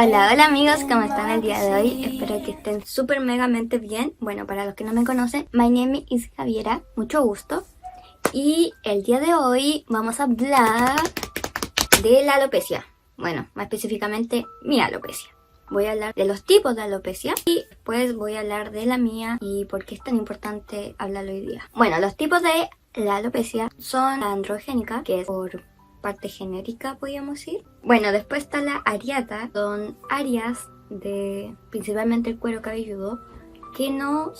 Hola, hola amigos, ¿cómo están el día de hoy? Espero que estén súper megamente bien. Bueno, para los que no me conocen, my name is Javiera, mucho gusto. Y el día de hoy vamos a hablar de la alopecia. Bueno, más específicamente mi alopecia. Voy a hablar de los tipos de alopecia y después voy a hablar de la mía y por qué es tan importante hablarlo hoy día. Bueno, los tipos de la alopecia son la androgénica, que es por parte genérica, podríamos decir. Bueno, después está la areata, son áreas de principalmente el cuero cabelludo que no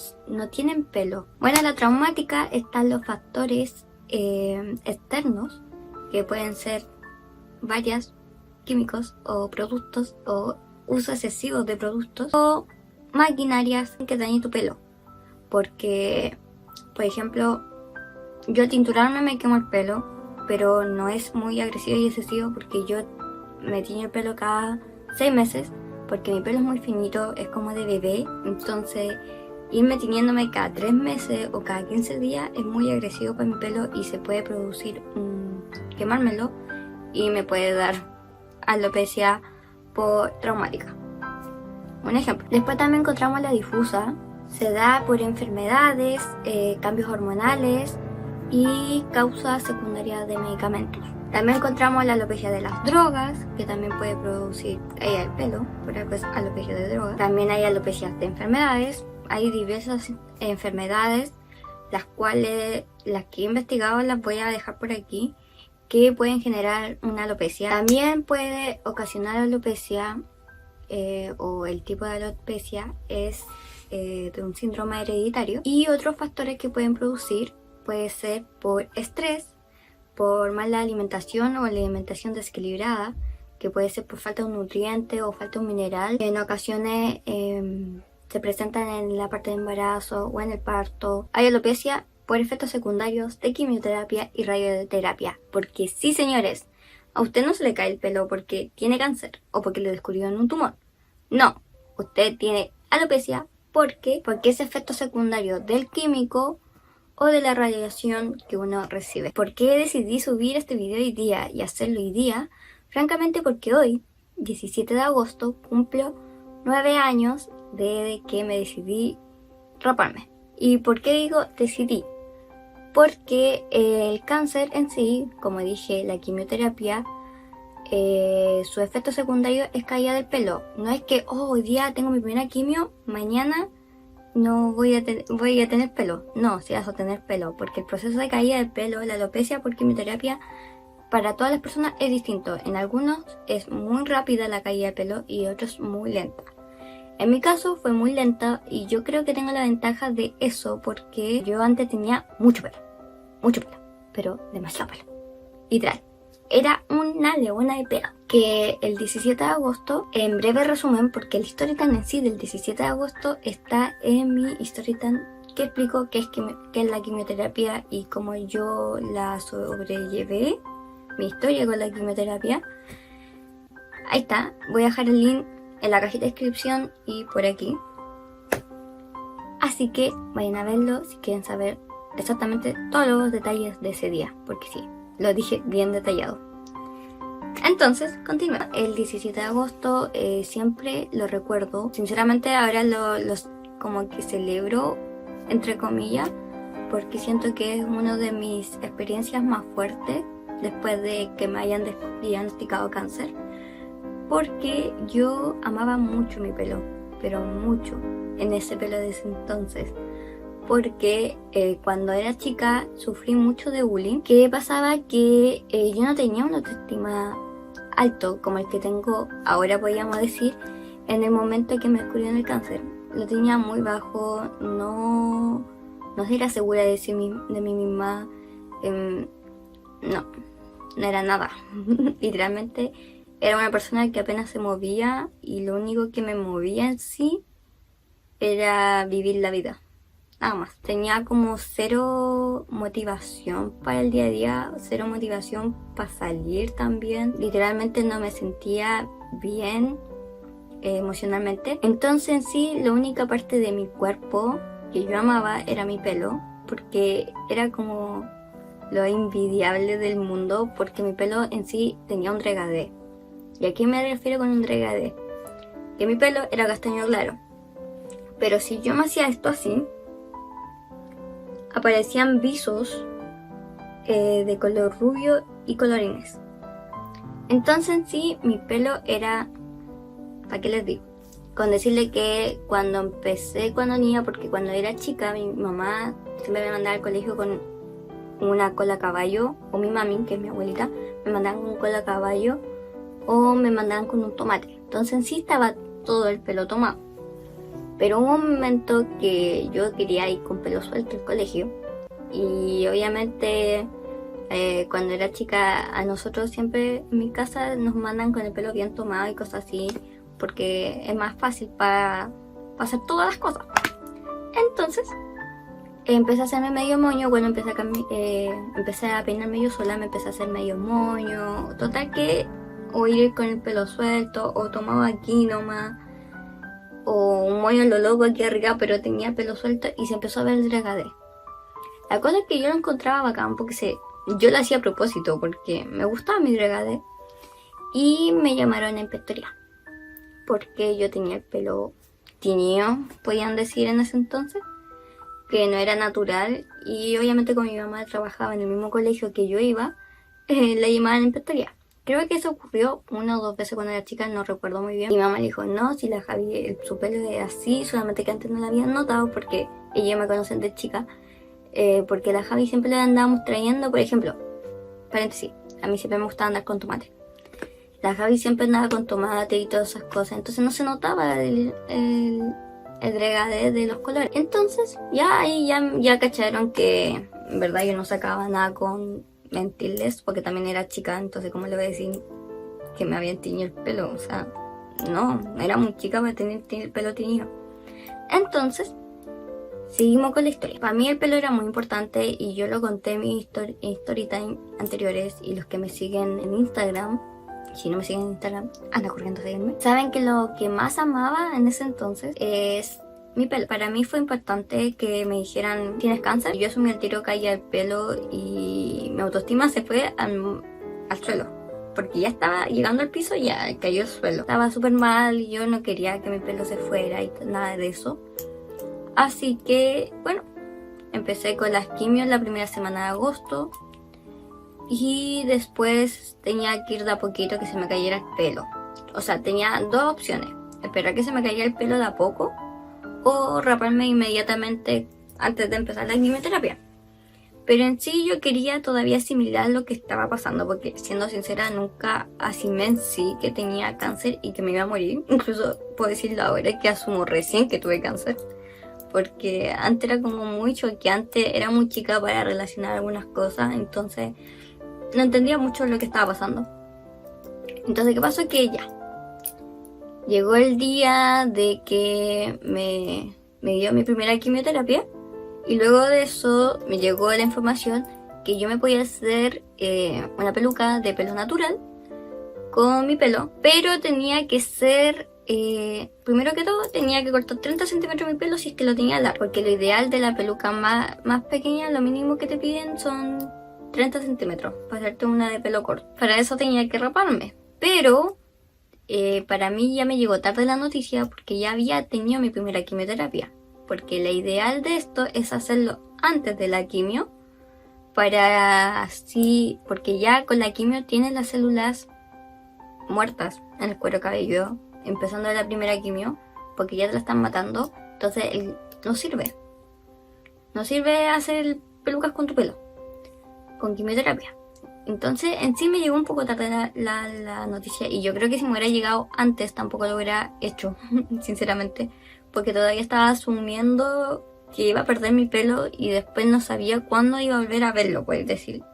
tienen pelo. Bueno, la traumática están los factores externos, que pueden ser varios químicos o productos o uso excesivo de productos o maquinarias que dañen tu pelo. Porque, por ejemplo, yo al tinturarme me quemo el pelo, pero no es muy agresivo y excesivo porque yo me tiño el pelo cada 6 meses, porque mi pelo es muy finito, es como de bebé. Entonces irme tiñéndome cada 3 meses o cada 15 días es muy agresivo para mi pelo y se puede producir quemármelo y me puede dar alopecia por traumática. Un ejemplo. Después también encontramos la difusa. Se da por enfermedades, cambios hormonales y causas secundarias de medicamentos. También encontramos la alopecia de las drogas, que también puede producir caída del pelo, por algo es alopecia de drogas. También hay alopecias de enfermedades. Hay diversas enfermedades, las que he investigado las voy a dejar por aquí, que pueden generar una alopecia. También puede ocasionar alopecia, o el tipo de alopecia es de un síndrome hereditario. Y otros factores que pueden producir puede ser por estrés, por mala alimentación o alimentación desequilibrada, que puede ser por falta de un nutriente o falta de un mineral. En ocasiones se presentan en la parte de embarazo o en el parto. Hay alopecia por efectos secundarios de quimioterapia y radioterapia. Porque sí, señores, a usted no se le cae el pelo porque tiene cáncer o porque le descubrieron un tumor. No, usted tiene alopecia porque es efecto secundario del químico o de la radiación que uno recibe. ¿Por qué decidí subir este video hoy día y hacerlo hoy día? Francamente porque hoy, 17 de agosto, cumplo 9 años desde que me decidí raparme. ¿Y por qué digo decidí? Porque el cáncer en sí, como dije, la quimioterapia, su efecto secundario es caída del pelo. No es que hoy día tengo mi primera quimio, mañana no voy a tener pelo. No, sí vas a tener pelo, porque el proceso de caída del pelo, la alopecia por quimioterapia, para todas las personas es distinto. En algunos es muy rápida la caída de pelo y otros muy lenta. En mi caso fue muy lenta y yo creo que tengo la ventaja de eso porque yo antes tenía mucho pelo, pero demasiado pelo. Literal. Era una leona de pelo. Que el 17 de agosto, en breve resumen, porque el storytime en sí del 17 de agosto está en mi storytime que explico qué es la quimioterapia y cómo yo la sobrellevé, mi historia con la quimioterapia. Ahí está, voy a dejar el link en la cajita de descripción y por aquí. Así que vayan a verlo si quieren saber exactamente todos los detalles de ese día, porque sí, lo dije bien detallado. Entonces, continúa. El 17 de agosto siempre lo recuerdo. Sinceramente ahora los como que celebro, entre comillas, porque siento que es una de mis experiencias más fuertes después de que me hayan diagnosticado cáncer. Porque yo amaba mucho mi pelo, pero mucho, en ese pelo de ese entonces. Porque cuando era chica sufrí mucho de bullying. ¿Qué pasaba? Que yo no tenía una autoestima alto como el que tengo ahora, podríamos decir, en el momento que me descubrieron el cáncer. Lo tenía muy bajo, no era segura de mí misma, no era nada. Literalmente era una persona que apenas se movía y lo único que me movía en sí era vivir la vida. Nada más. Tenía como cero motivación para el día a día, cero motivación para salir también. Literalmente no me sentía bien emocionalmente. Entonces en sí, la única parte de mi cuerpo que yo amaba era mi pelo, porque era como lo envidiable del mundo, porque mi pelo en sí tenía un regadé. ¿Y a qué me refiero con un regadé? que mi pelo era castaño claro. Pero si yo me hacía esto así, aparecían visos de color rubio y colorines. Entonces en sí mi pelo era, ¿para qué les digo? Con decirle que cuando niña, porque cuando era chica mi mamá siempre me mandaba al colegio con una cola a caballo, o mi mami, que es mi abuelita, me mandaban con cola a caballo o me mandaban con un tomate. Entonces en sí estaba todo el pelo tomado. Pero hubo un momento que yo quería ir con pelo suelto al colegio y obviamente cuando era chica a nosotros siempre en mi casa nos mandan con el pelo bien tomado y cosas así porque es más fácil para hacer todas las cosas. Entonces empecé a hacerme medio moño, bueno, empecé a peinarme yo sola, me empecé a hacer medio moño, total que o ir con el pelo suelto o tomado aquí nomás o un moño en lo loco aquí arriba, pero tenía el pelo suelto y se empezó a ver el regadé. La cosa es que yo lo encontraba bacán porque yo lo hacía a propósito porque me gustaba mi regadé y me llamaron a inspectoría porque yo tenía el pelo tiñido, podían decir en ese entonces, que no era natural y obviamente como mi mamá trabajaba en el mismo colegio que yo iba, la llamaban a inspectoría. Creo que eso ocurrió 1 o 2 veces cuando era chica, no recuerdo muy bien. Mi mamá le dijo, no, si la Javi, su pelo es así, solamente que antes no la habían notado porque ella me conocen de chica. Porque la Javi siempre le andábamos trayendo, por ejemplo, paréntesis, a mí siempre me gustaba andar con tomate. La Javi siempre andaba con tomate y todas esas cosas, entonces no se notaba el regadé de los colores. Entonces ya ahí ya cacharon que en verdad yo no sacaba nada con mentirles, porque también era chica, entonces cómo le voy a decir que me habían teñido el pelo, o sea, no, era muy chica para tener el pelo teñido. Entonces seguimos con la historia. Para mí el pelo era muy importante y yo lo conté en mis story time anteriores, y los que me siguen en Instagram, si no me siguen en Instagram, anda corriendo a seguirme, saben que lo que más amaba en ese entonces es mi pelo. Para mí fue importante que me dijeran, ¿tienes cáncer? Yo asumí el tiro, caía el pelo y mi autoestima se fue al suelo. Porque ya estaba llegando al piso y ya cayó al suelo. Estaba súper mal y yo no quería que mi pelo se fuera y nada de eso. Así que, bueno, empecé con las quimios la primera semana de agosto. Y después tenía que ir de a poquito que se me cayera el pelo. O sea, tenía 2 opciones. Esperar que se me cayera el pelo de a poco o raparme inmediatamente antes de empezar la quimioterapia. Pero en sí yo quería todavía asimilar lo que estaba pasando, porque siendo sincera nunca asimilé en sí que tenía cáncer y que me iba a morir. Incluso puedo decirlo ahora que asumo recién que tuve cáncer, porque antes era como muy choqueante, era muy chica para relacionar algunas cosas, entonces no entendía mucho lo que estaba pasando. Entonces, ¿qué pasó? Que ya llegó el día de que me dio mi primera quimioterapia y luego de eso me llegó la información que yo me podía hacer una peluca de pelo natural con mi pelo, pero tenía que ser, primero que todo, tenía que cortar 30 centímetros mi pelo si es que lo tenía largo, porque lo ideal de la peluca más pequeña, lo mínimo que te piden son 30 centímetros para hacerte una de pelo corto. Para eso tenía que raparme, pero para mí ya me llegó tarde la noticia porque ya había tenido mi primera quimioterapia, porque la ideal de esto es hacerlo antes de la quimio, para así, porque ya con la quimio tienes las células muertas en el cuero cabelludo, empezando de la primera quimio, porque ya te la están matando, entonces no sirve hacer pelucas con tu pelo, con quimioterapia. Entonces en sí me llegó un poco tarde la noticia, y yo creo que si me hubiera llegado antes tampoco lo hubiera hecho, sinceramente, porque todavía estaba asumiendo que iba a perder mi pelo y después no sabía cuándo iba a volver a verlo, puedo decirlo,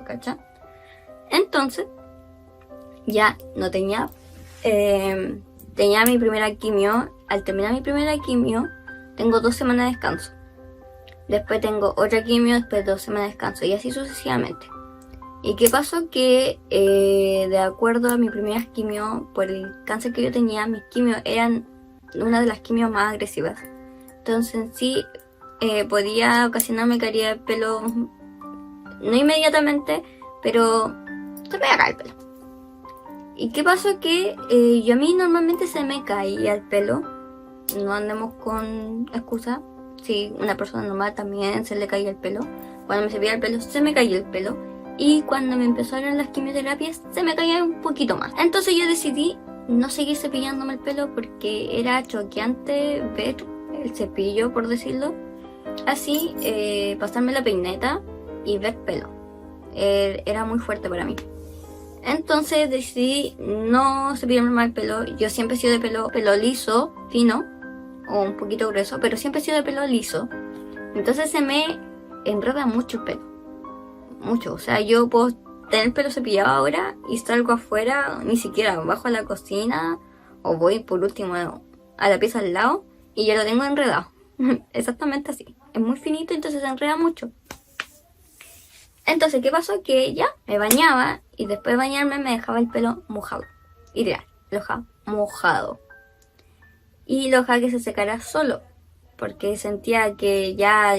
¿cachai? Entonces ya no tenía mi primera quimio. Al terminar mi primera quimio tengo 2 semanas de descanso, después tengo otra quimio, después 2 semanas de descanso y así sucesivamente. ¿Y qué pasó? Que de acuerdo a mi primera quimio, por el cáncer que yo tenía, mis quimios eran una de las quimios más agresivas. Entonces sí podía ocasionarme caída de pelo, no inmediatamente, pero se me iba a caer el pelo. ¿Y qué pasó? Que yo a mí normalmente se me caía el pelo. No andemos con excusa. Si una persona normal también se le caía el pelo. Cuando me cepillaba el pelo se me caía el pelo. Y cuando me empezaron las quimioterapias se me caía un poquito más. Entonces yo decidí no seguir cepillándome el pelo porque era choqueante ver el cepillo, por decirlo así, pasarme la peineta y ver pelo. Era muy fuerte para mí. Entonces decidí no cepillarme más el pelo. Yo siempre he sido de pelo liso, fino o un poquito grueso, pero siempre he sido de pelo liso. Entonces se me enreda mucho el pelo. Mucho. O sea, yo puedo tener el pelo cepillado ahora y salgo afuera, ni siquiera bajo a la cocina o voy por último a la pieza al lado y ya lo tengo enredado. Exactamente así. Es muy finito, entonces se enreda mucho. Entonces, ¿qué pasó? Que ya me bañaba y después de bañarme me dejaba el pelo mojado. Ideal, lo dejaba mojado. Y lo dejaba que se secara solo. Porque sentía que ya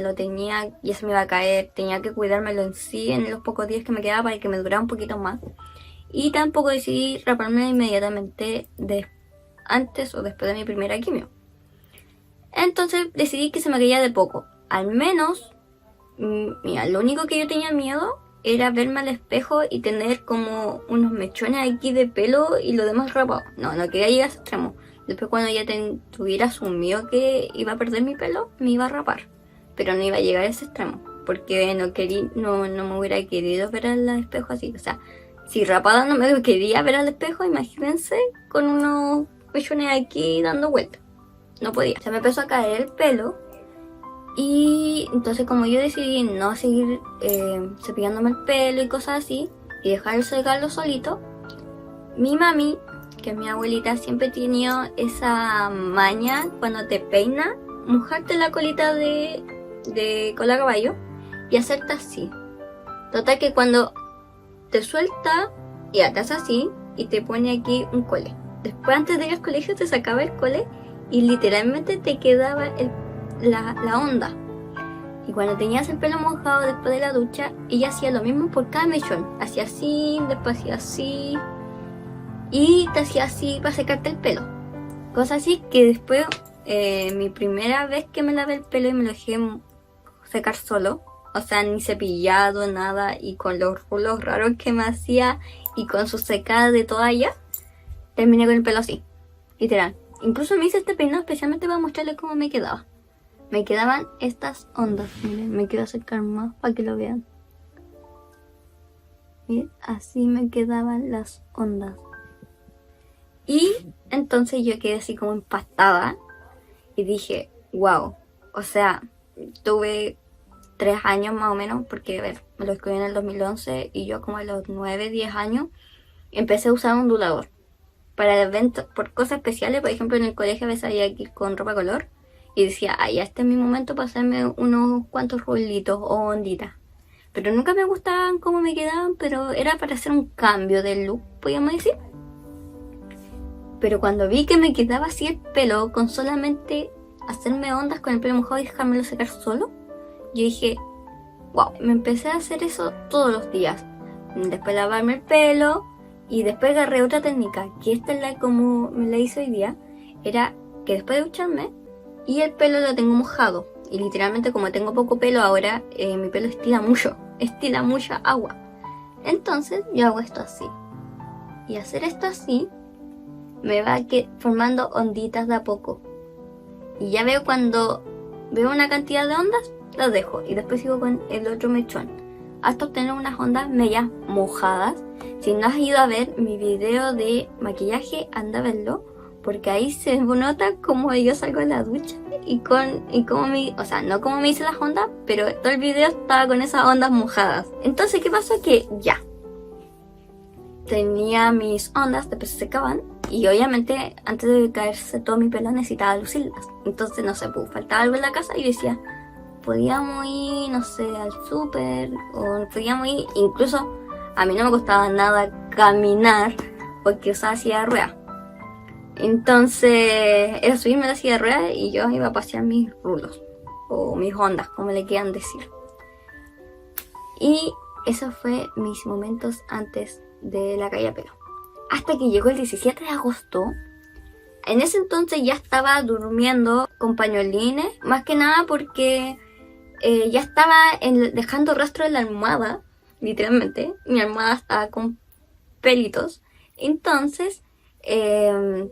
lo tenía, ya se me iba a caer. Tenía que cuidármelo en sí en los pocos días que me quedaba para que me durara un poquito más. Y tampoco decidí raparme inmediatamente antes o después de mi primera quimio. Entonces decidí que se me caía de poco. Al menos... Mira, lo único que yo tenía miedo era verme al espejo y tener como unos mechones aquí de pelo y lo demás rapado. No quería llegar a ese extremo. Después cuando ya tuviera asumido que iba a perder mi pelo, me iba a rapar. Pero no iba a llegar a ese extremo. Porque no me hubiera querido ver al espejo así. O sea, si rapada no me quería ver al espejo, imagínense con unos mechones aquí dando vueltas. No podía. Se me empezó a caer el pelo. Y entonces como yo decidí no seguir cepillándome el pelo y cosas así y dejar secarlo solito, mi mami, que es mi abuelita, siempre tenía esa maña cuando te peina, mojarte la colita de cola caballo y hacerte así. Total que cuando te suelta y te hace así y te pone aquí un cole. Después antes de ir al colegio te sacaba el cole y literalmente te quedaba la onda. Y cuando tenías el pelo mojado después de la ducha, ella hacía lo mismo por cada mechón. Hacía así, después hacía así y te hacía así para secarte el pelo. Cosa así que después mi primera vez que me lavé el pelo y me lo dejé secar solo, o sea, ni cepillado, nada, y con los rulos raros que me hacía y con su secada de toalla, terminé con el pelo así, literal. Incluso me hice este peinado especialmente para mostrarles cómo me quedaba. Me quedaban estas ondas. Miren, me quiero acercar más para que lo vean. Miren, así me quedaban las ondas. Y entonces yo quedé así como impactada. Y dije, wow. O sea, tuve 3 años más o menos. Porque, a ver, me lo escogí en el 2011. Y yo como a los 9, 10 años empecé a usar un ondulador. Para eventos, por cosas especiales. Por ejemplo, en el colegio a veces había que ir con ropa color. Y decía, ya este es mi momento para hacerme unos cuantos rulitos o onditas. Pero nunca me gustaban cómo me quedaban, pero era para hacer un cambio de look, podríamos decir. Pero cuando vi que me quedaba así el pelo, con solamente hacerme ondas con el pelo mojado y dejármelo secar solo, yo dije, wow, me empecé a hacer eso todos los días. Después lavarme el pelo y después agarré otra técnica, que esta es la como me la hice hoy día, era que después de ducharme, y el pelo lo tengo mojado. Y literalmente como tengo poco pelo ahora, mi pelo estila mucha agua. Entonces yo hago esto así. Y hacer esto así me va formando onditas de a poco. Y ya veo cuando veo una cantidad de ondas, las dejo. Y después sigo con el otro mechón. Hasta obtener unas ondas medias mojadas. Si no has ido a ver mi video de maquillaje, anda a verlo. Porque ahí se nota como yo salgo de la ducha y como o sea, no como me hice las ondas, pero todo el video estaba con esas ondas mojadas. Entonces, ¿qué pasó? Que ya tenía mis ondas, después se secaban y obviamente antes de caerse todo mi pelo necesitaba lucirlas. Entonces, no sé, pues faltaba algo en la casa y decía, podíamos ir, no sé, al súper o podíamos ir, incluso a mí no me costaba nada caminar porque usaba silla de ruedas. Entonces era subirme a la silla de ruedas y yo iba a pasear mis rulos o mis ondas, como le quieran decir. Y eso fue mis momentos antes de la caída de pelo. hasta que llegó el 17 de agosto. En ese entonces ya estaba durmiendo con pañolines, más que nada porque ya estaba dejando rastro en la almohada, literalmente. Mi almohada estaba con pelitos. Entonces,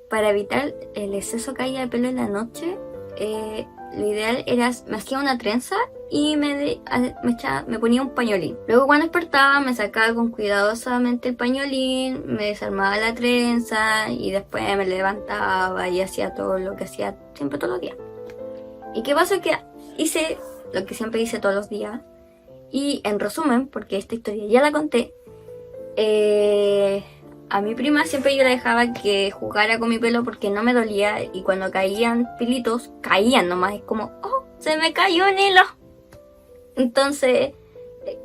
para evitar el exceso de caída de pelo en la noche, lo ideal era, me hacía una trenza y me ponía un pañolín. Luego cuando despertaba me sacaba con cuidadosamente el pañolín, me desarmaba la trenza y después me levantaba y hacía todo lo que hacía siempre todos los días. ¿Y qué pasó? Que hice lo que siempre hice todos los días. Y en resumen, porque esta historia ya la conté, a mi prima siempre yo la dejaba que jugara con mi pelo porque no me dolía, y cuando caían pelitos, caían nomás, es como, oh, se me cayó un hilo. Entonces,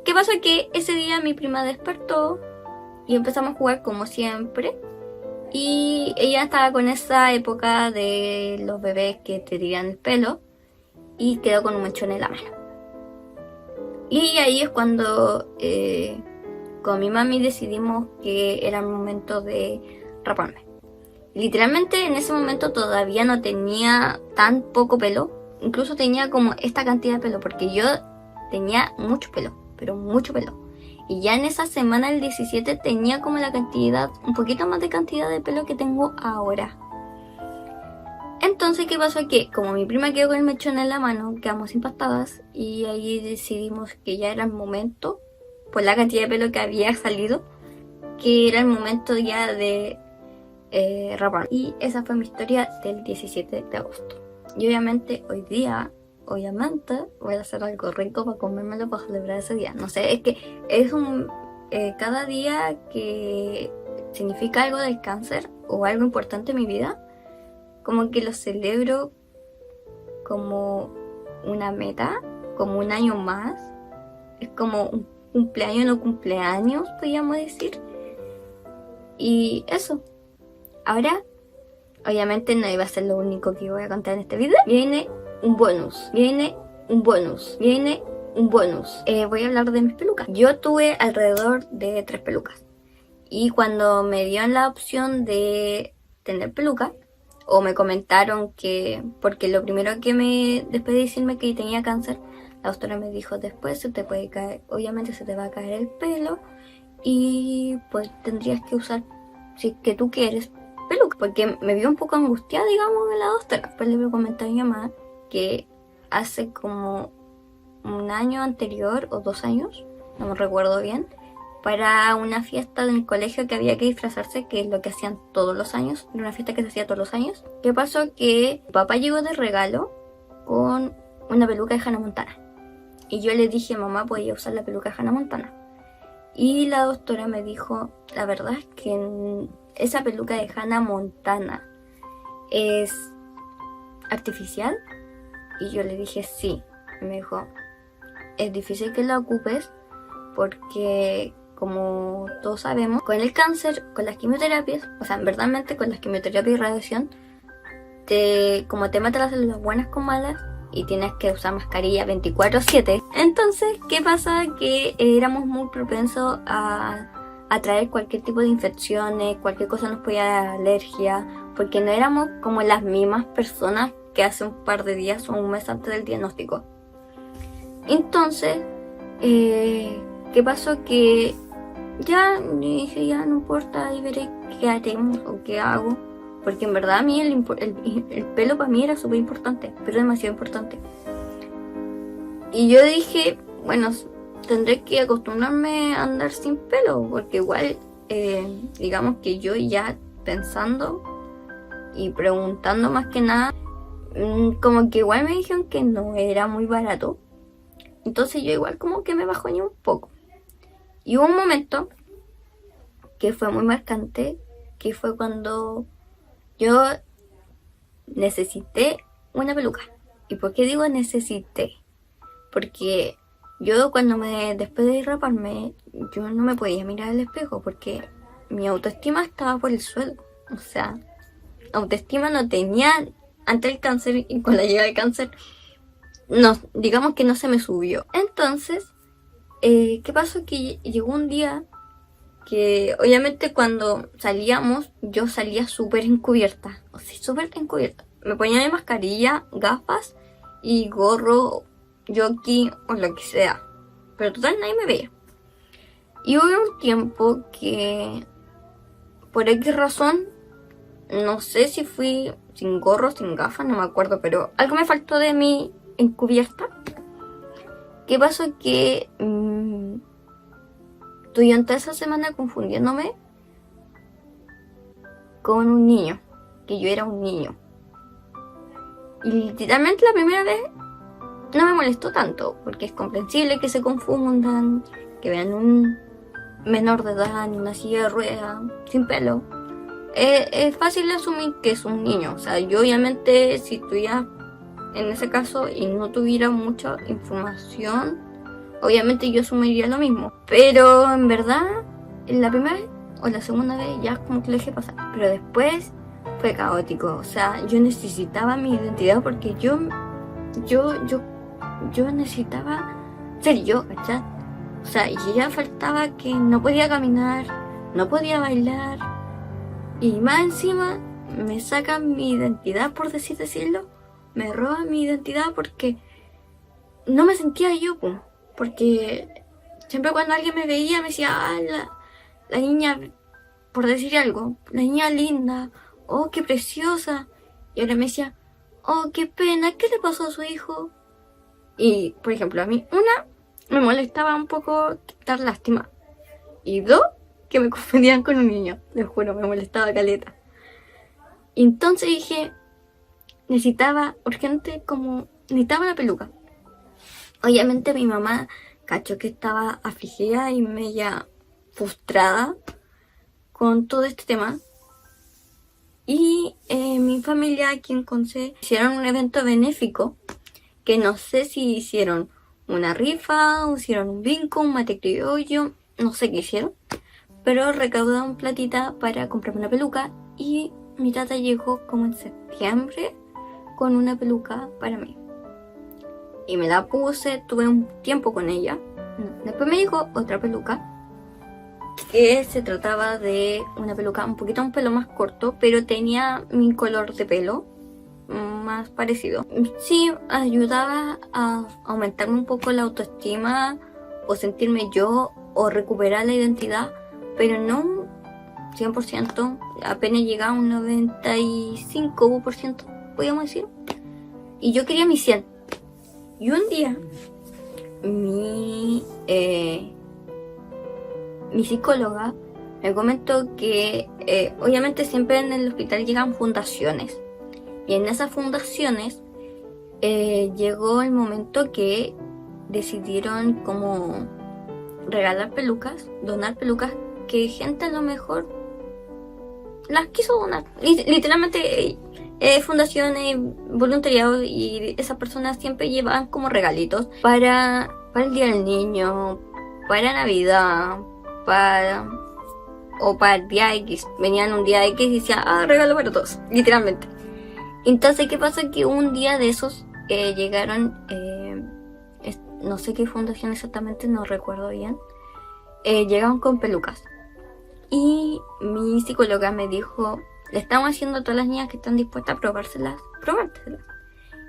¿qué pasó? Que ese día mi prima despertó y empezamos a jugar como siempre, y ella estaba con esa época de los bebés que te tiran el pelo y quedó con un mechón en la mano. Y ahí es cuando con mi mami decidimos que era el momento de raparme. Literalmente en ese momento todavía no tenía tan poco pelo. Incluso tenía como esta cantidad de pelo, porque yo tenía mucho pelo, pero mucho pelo. Y ya en esa semana, el 17, tenía como la cantidad, un poquito más de cantidad de pelo que tengo ahora. Entonces, ¿qué pasó? Que como mi prima quedó con el mechón en la mano, quedamos impactadas y ahí decidimos que ya era el momento, por la cantidad de pelo que había salido, que era el momento ya de rapar. Y esa fue mi historia del 17 de agosto. Y obviamente hoy día, voy a hacer algo rico para comérmelo para celebrar ese día. No sé, es que es cada día que significa algo del cáncer o algo importante en mi vida, como que lo celebro como una meta, como un año más. Es como un cumpleaños, no cumpleaños, podríamos decir. Y eso. Ahora, obviamente no iba a ser lo único que voy a contar en este video. Viene un bonus. Voy a hablar de mis pelucas. Yo tuve alrededor de 3 pelucas. Y cuando me dieron la opción de tener peluca, o me comentaron que, porque lo primero que después de decirme que tenía cáncer, la doctora me dijo, después se te puede caer, obviamente se te va a caer el pelo y pues tendrías que usar, si que tú quieres, peluca. Porque me vio un poco angustiada, digamos, de la doctora. Después le comenté a mi mamá que hace como un año anterior o 2 años, no me recuerdo bien, para una fiesta del colegio que había que disfrazarse, que es lo que hacían todos los años, era una fiesta que se hacía todos los años. ¿Qué pasó? Que mi papá llegó de regalo con una peluca de Hannah Montana. Y yo le dije, mamá, ¿podía usar la peluca de Hannah Montana? Y la doctora me dijo, la verdad es que esa peluca de Hannah Montana es artificial. Y yo le dije, sí. Y me dijo, es difícil que la ocupes porque, como todos sabemos, con el cáncer, con las quimioterapias, o sea, verdaderamente con las quimioterapias y radiación, como te matan las células buenas con malas, y tienes que usar mascarilla 24/7. Entonces, ¿qué pasa? Que éramos muy propensos a traer cualquier tipo de infecciones, cualquier cosa nos podía dar alergia, porque no éramos como las mismas personas que hace un par de días o un mes antes del diagnóstico. Entonces, ¿qué pasó? Que ya dije, ya no importa, y veré qué haremos o qué hago. Porque en verdad a mí el pelo para mí era súper importante, pero demasiado importante. Y yo dije, bueno, tendré que acostumbrarme a andar sin pelo, porque igual, digamos que yo ya pensando y preguntando más que nada, como que igual me dijeron que no era muy barato. Entonces yo igual como que me bajoné un poco. Y hubo un momento que fue muy marcante, que fue cuando yo necesité una peluca. ¿Y por qué digo necesité? Porque yo después de raparme, yo no me podía mirar al espejo porque mi autoestima estaba por el suelo. O sea, autoestima no tenía antes del cáncer, y con la llegada del cáncer, no, digamos que no se me subió. Entonces, ¿qué pasó? Que llegó un día que obviamente cuando salíamos yo salía súper encubierta, o sea, súper encubierta. Me ponía mi mascarilla, gafas y gorro, jockey o lo que sea, pero total nadie me veía. Y hubo un tiempo que por X razón, no sé si fui sin gorro, sin gafas, no me acuerdo, pero algo me faltó de mi encubierta. ¿Qué pasó? Que estuve toda esa semana confundiéndome con un niño, que yo era un niño. Y literalmente la primera vez no me molestó tanto, porque es comprensible que se confundan, que vean un menor de edad en una silla de ruedas, sin pelo. Es fácil asumir que es un niño. O sea, yo obviamente si estuviera en ese caso y no tuviera mucha información, obviamente yo asumiría lo mismo. Pero en verdad, en la primera vez o la segunda vez ya como que lo dejé pasar. Pero después fue caótico. O sea, yo necesitaba mi identidad porque yo necesitaba ser yo, ¿cachai? O sea, y ya faltaba que no podía caminar, no podía bailar. Y más encima me sacan mi identidad, por decirlo. Me roban mi identidad porque no me sentía yo, pues. Porque siempre cuando alguien me veía me decía, ah, la niña, por decir algo, la niña linda, oh, qué preciosa. Y ahora me decía, oh, qué pena, ¿qué le pasó a su hijo? Y, por ejemplo, a mí, una, me molestaba un poco dar lástima. Y dos, que me confundían con un niño. Les juro, me molestaba caleta. Y entonces dije, necesitaba una peluca. Obviamente mi mamá cachó que estaba afligida y media frustrada con todo este tema. Y mi familia aquí en Conce hicieron un evento benéfico, que no sé si hicieron una rifa, o hicieron un bingo, un mate criollo, no sé qué hicieron. Pero recaudaron platita para comprarme una peluca y mi tata llegó como en septiembre con una peluca para mí. Y me la puse, tuve un tiempo con ella. Después me llegó otra peluca que se trataba de una peluca un pelo más corto, pero tenía mi color de pelo más parecido. Sí, ayudaba a aumentarme un poco la autoestima o sentirme yo o recuperar la identidad, pero no un 100%, apenas llegaba a un 95%, podríamos decir. Y yo quería mi 100. Y un día, mi psicóloga me comentó que obviamente siempre en el hospital llegan fundaciones. Y en esas fundaciones llegó el momento que decidieron como regalar pelucas, donar pelucas que gente a lo mejor las quiso donar. Literalmente fundaciones, voluntariado, y esas personas siempre llevaban como regalitos para el Día del Niño, para Navidad, para el día X. Venían un día X y decían, regalo para todos, literalmente. Entonces, ¿qué pasa? Que un día de esos llegaron, no sé qué fundación exactamente, no recuerdo bien, llegaron con pelucas. Y mi psicóloga me dijo, le estamos haciendo a todas las niñas que están dispuestas a probárselas.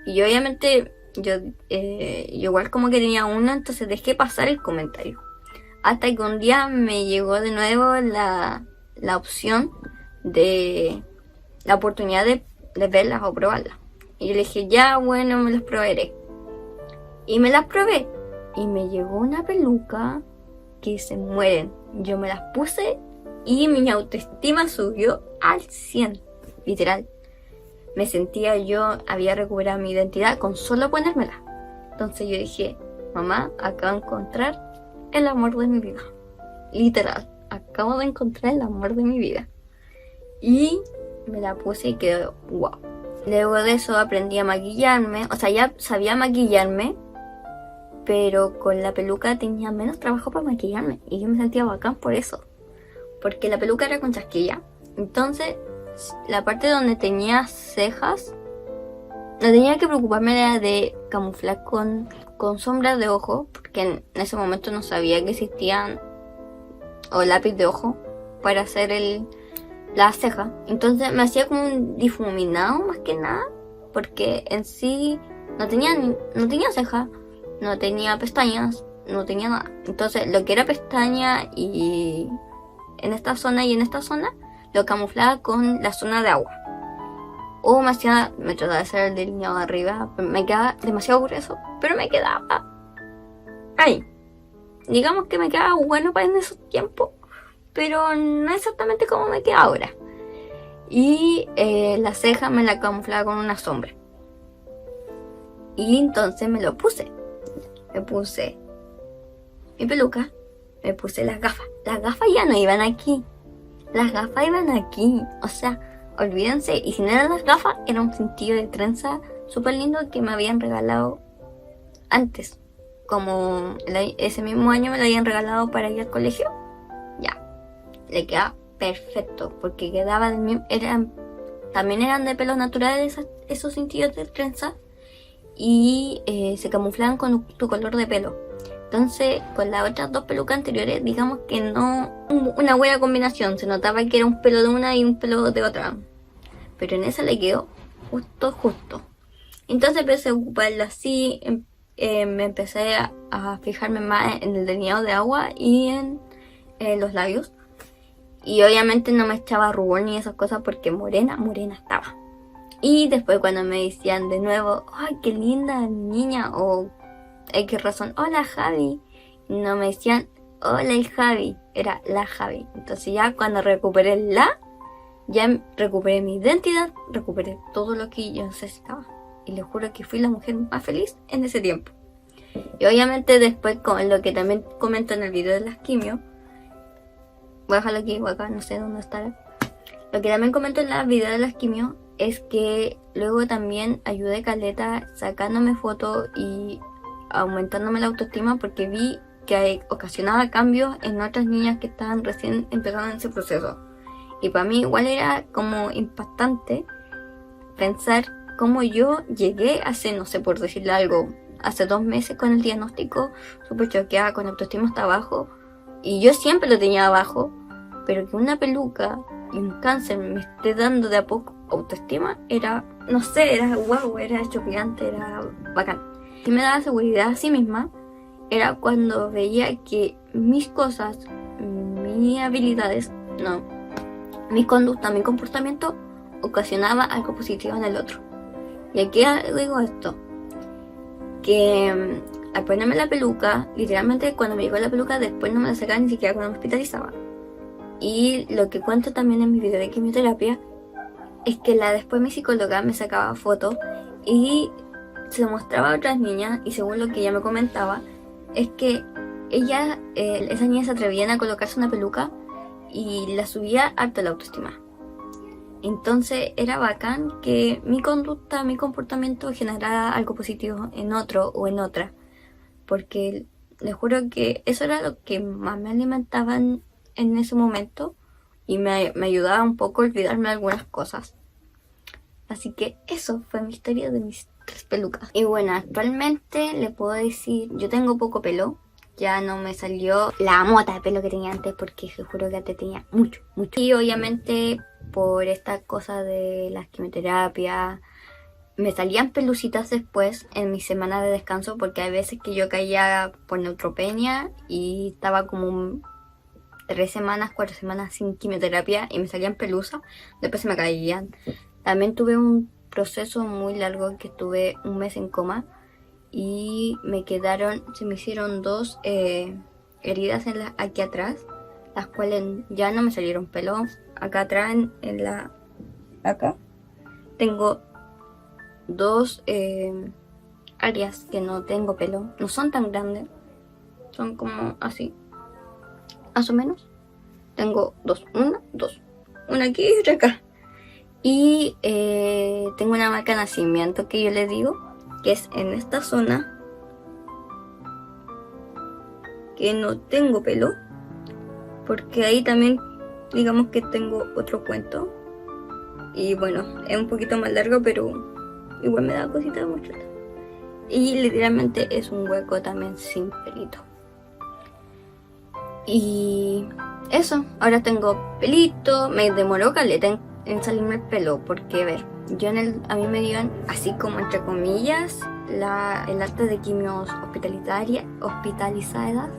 Y yo obviamente, yo igual como que tenía una, entonces dejé pasar el comentario. Hasta que un día me llegó de nuevo la opción de la oportunidad de verlas o probarlas. Y yo le dije, ya, bueno, me las probaré. Y me las probé. Y me llegó una peluca que se mueren. Yo me las puse y mi autoestima subió al 100. Literal. Me sentía había recuperado mi identidad con solo ponérmela. Entonces yo dije, mamá, acabo de encontrar el amor de mi vida. Literal. Acabo de encontrar el amor de mi vida. Y me la puse y quedó wow. Luego de eso aprendí a maquillarme. O sea, ya sabía maquillarme, pero con la peluca tenía menos trabajo para maquillarme. Y yo me sentía bacán por eso. Porque la peluca era con chasquilla. Entonces, la parte donde tenía cejas, no tenía que preocuparme de camuflar con sombras de ojo. Porque en ese momento no sabía que existían o lápiz de ojo para hacer la ceja. Entonces me hacía como un difuminado más que nada, porque en sí no tenía ceja, no tenía pestañas, no tenía nada. Entonces lo que era pestaña y en esta zona y en esta zona lo camuflaba con la zona de agua. O me trataba de hacer el delineado de arriba, me quedaba demasiado grueso, pero me quedaba ahí. Digamos que me quedaba bueno para en esos tiempos, pero no exactamente como me queda ahora. Y la ceja me la camuflaba con una sombra. Y entonces me lo puse. Me puse mi peluca, me puse las gafas. Las gafas ya no iban aquí. Las gafas iban aquí. O sea, olvídense. Y si no eran las gafas, era un cintillo de trenza súper lindo que me habían regalado antes. Como ese mismo año me lo habían regalado para ir al colegio. Ya, le queda perfecto. Porque quedaba del mismo. También eran de pelo natural esos cintillos de trenza. Y se camuflaban con tu color de pelo. Entonces, con las otras dos pelucas anteriores, digamos que no una buena combinación. Se notaba que era un pelo de una y un pelo de otra. Pero en esa le quedó justo. Entonces empecé a ocuparlo así. Me empecé a fijarme más en el delineado de agua y en los labios. Y obviamente no me echaba rubor ni esas cosas porque morena estaba. Y después cuando me decían de nuevo, ¡ay, qué linda niña! O X razón, ¡hola, Javi! No me decían, ¡hola, el Javi! Era la Javi. Entonces ya cuando recuperé ya recuperé mi identidad, recuperé todo lo que yo necesitaba. Y les juro que fui la mujer más feliz en ese tiempo. Y obviamente después, con lo que también comento en el video de las quimio, voy a dejarlo aquí o acá, no sé dónde estará. Lo que también comento en el video de las quimio es que luego también ayudé caleta sacándome fotos y aumentándome la autoestima porque vi que ocasionaba cambios en otras niñas que estaban recién empezando en ese proceso. Y para mí igual era como impactante pensar cómo yo llegué hace, no sé por decirle algo, hace 2 meses con el diagnóstico, súper choqueada, con autoestima hasta abajo. Y yo siempre lo tenía abajo, pero que una peluca y un cáncer me esté dando de a poco autoestima, era, no sé, era guau, era choqueante, era bacán. Y me daba seguridad a sí misma, era cuando veía que mis cosas, mis habilidades, no, mi conducta, mi comportamiento ocasionaba algo positivo en el otro. Y aquí digo esto, que al ponerme la peluca, literalmente cuando me llegó la peluca después no me la sacaba ni siquiera cuando me hospitalizaba. Y lo que cuento también en mi video de quimioterapia es que después mi psicóloga me sacaba fotos y se mostraba a otras niñas, y según lo que ella me comentaba, es que esas niñas se atrevían a colocarse una peluca y la subía harto la autoestima. Entonces era bacán que mi conducta, mi comportamiento generara algo positivo en otro o en otra, porque les juro que eso era lo que más me alimentaban en ese momento y me ayudaba un poco a olvidarme de algunas cosas. Así que eso fue mi historia de mis 3 pelucas. Y bueno, actualmente le puedo decir, yo tengo poco pelo. Ya no me salió la mota de pelo que tenía antes, porque se juro que antes tenía mucho. Y obviamente por esta cosa de las quimioterapias, me salían pelucitas después en mi semana de descanso, porque hay veces que yo caía por neutropenia y estaba como 3 semanas, 4 semanas sin quimioterapia y me salían pelusas, después se me caían. También tuve un proceso muy largo que estuve 1 mes en coma y se me hicieron 2 heridas aquí atrás, las cuales ya no me salieron pelos. Acá atrás, acá, tengo 2 áreas que no tengo pelo, no son tan grandes, son como así, más o menos. Tengo 2, una aquí y otra acá. Y tengo una marca de nacimiento que yo le digo, que es en esta zona, que no tengo pelo, porque ahí también digamos que tengo otro cuento. Y bueno, es un poquito más largo, pero igual me da cosita mucho. Y literalmente es un hueco también sin pelito. Y eso, ahora tengo pelito. Me demoró caleta en salirme el pelo porque, a ver, a mí me dieron, así como entre comillas, el alta de quimios hospitalizadas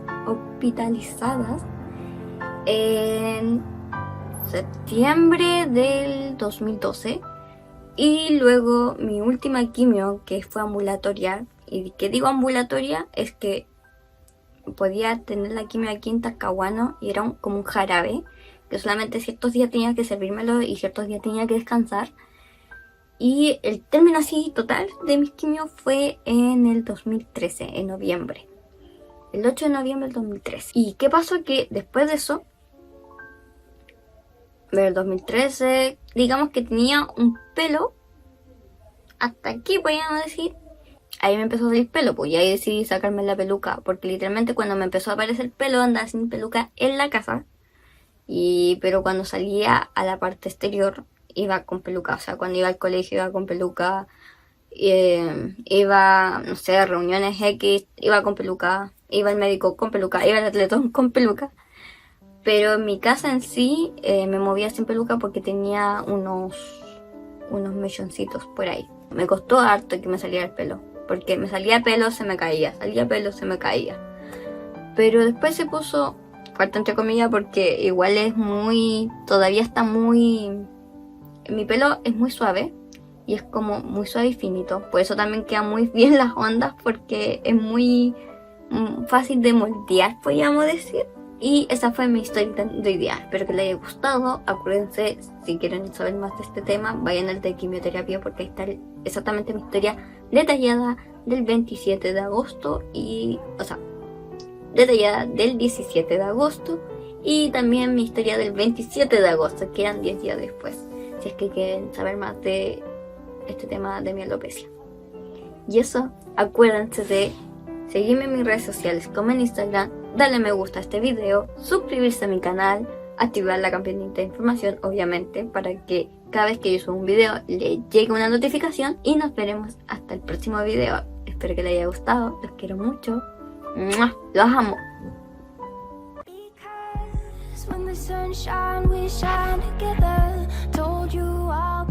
en septiembre del 2012. Y luego mi última quimio, que fue ambulatoria. Y que digo ambulatoria es que podía tener la quimio aquí en Talcahuano y era como un jarabe, que solamente ciertos días tenía que servírmelo y ciertos días tenía que descansar. Y el término así total de mis quimios fue en el 2013, en noviembre. El 8 de noviembre del 2013. ¿Y qué pasó? Que después de eso, del 2013, digamos que tenía un pelo hasta aquí, podríamos decir. Ahí me empezó a salir pelo, pues, y ahí decidí sacarme la peluca, porque literalmente cuando me empezó a aparecer pelo andaba sin peluca en la casa, pero cuando salía a la parte exterior iba con peluca, o sea, cuando iba al colegio iba con peluca, iba, no sé, a reuniones X, iba con peluca, iba al médico con peluca, iba al atletón con peluca, pero en mi casa en sí me movía sin peluca porque tenía unos mechoncitos por ahí. Me costó harto que me saliera el pelo, porque me salía pelo, se me caía, salía pelo, se me caía. Pero después se puso fuerte entre comillas porque igual todavía está muy... Mi pelo es muy suave y es como muy suave y finito. Por eso también quedan muy bien las ondas porque es muy fácil de moldear, podríamos decir. Y esa fue mi historia de hoy día. Espero que les haya gustado. Acuérdense, si quieren saber más de este tema, vayan al de quimioterapia porque ahí está exactamente mi historia detallada del 27 de agosto detallada del 17 de agosto y también mi historia del 27 de agosto, que eran 10 días después, si es que quieren saber más de este tema de mi alopecia. Y eso, acuérdense de seguirme en mis redes sociales como en Instagram, darle me gusta a este video, suscribirse a mi canal, activar la campanita de información, obviamente, para que cada vez que yo suba un video le llegue una notificación y nos veremos hasta el próximo video. Espero que les haya gustado, los quiero mucho, ¡mua! Los amo. When the sun shine, we shine together. Told you I'll